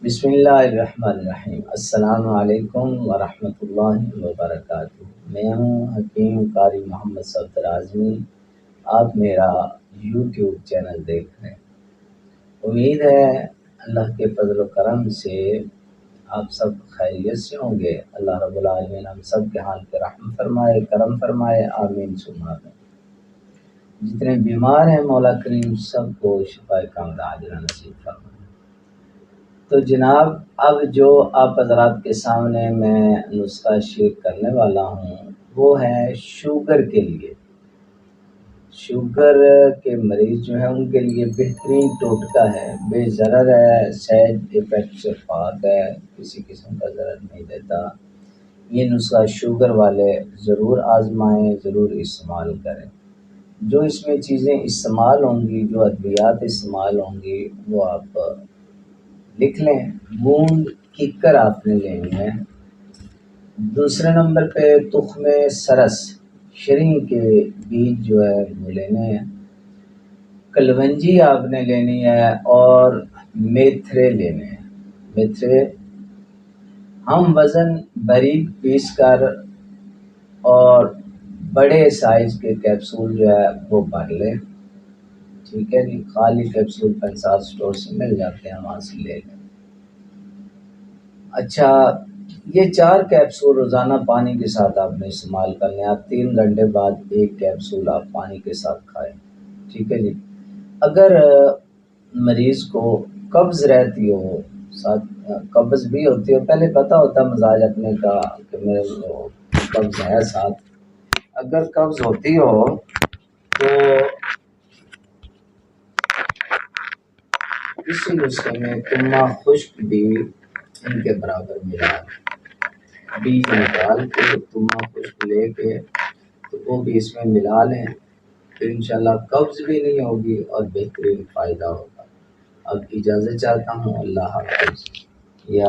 بسم اللہ الرحمن الرحیم۔ السلام علیکم ورحمۃ اللہ وبرکاتہ۔ میں ہوں حکیم قاری محمد صفدر اعظمی۔ آپ میرا یوٹیوب چینل دیکھ رہے ہیں۔ امید ہے اللہ کے فضل و کرم سے آپ سب خیریت سے ہوں گے۔ اللہ رب العالمین ہم سب کے حال پہ رحم فرمائے، کرم فرمائے، آمین ثم آمین۔ جتنے بیمار ہیں مولا کریم سب کو شفا کاملہ عاجلہ نصیب فرمائے۔ تو جناب اب جو آپ حضرات کے سامنے میں نسخہ شیئر کرنے والا ہوں وہ ہے شوگر کے لیے۔ شوگر کے مریض جو ہیں ان کے لیے بہترین ٹوٹکا ہے، بے ضرر ہے، سائیڈ ایفیکٹ سے پاک ہے، کسی قسم کا ضرر نہیں دیتا۔ یہ نسخہ شوگر والے ضرور آزمائیں، ضرور استعمال کریں۔ جو اس میں چیزیں استعمال ہوں گی، جو ادویات استعمال ہوں گی وہ آپ لکھ لیں۔ گوند ککر آپ نے لینی ہے۔ دوسرے نمبر پہ تخم سرس شرین کے بیج جو ہے وہ لینے ہیں۔ کلونجی آپ نے لینی ہے اور میتھرے لینے ہیں۔ میتھرے ہم وزن باریک پیس کر اور بڑے سائز کے کیپسول جو ہے وہ بھر لیں۔ ٹھیک ہے جی، خالی کیپسول پنسال سٹور سے مل جاتے ہیں، وہاں سے لے لیں۔ اچھا، یہ 4 کیپسول روزانہ پانی کے ساتھ آپ نے استعمال کرنے ہیں۔ 3 گھنٹے بعد ایک کیپسول آپ پانی کے ساتھ کھائیں۔ ٹھیک ہے جی۔ اگر مریض کو قبض رہتی ہو، ساتھ قبض بھی ہوتی ہو، پہلے پتہ ہوتا مزاج اپنے کا کہ میرے قبض ہے ساتھ، اگر قبض ہوتی ہو تو اسی نسخے میں تمہ خشک بھی ان کے برابر ملا دیں۔ بیج نکال کے تمہ خشک لے کے تو وہ بھی اس میں ملا لیں، پھر انشاءاللہ قبض بھی نہیں ہوگی اور بہترین فائدہ ہوگا۔ اب اجازت چاہتا ہوں، اللہ حافظ۔ یا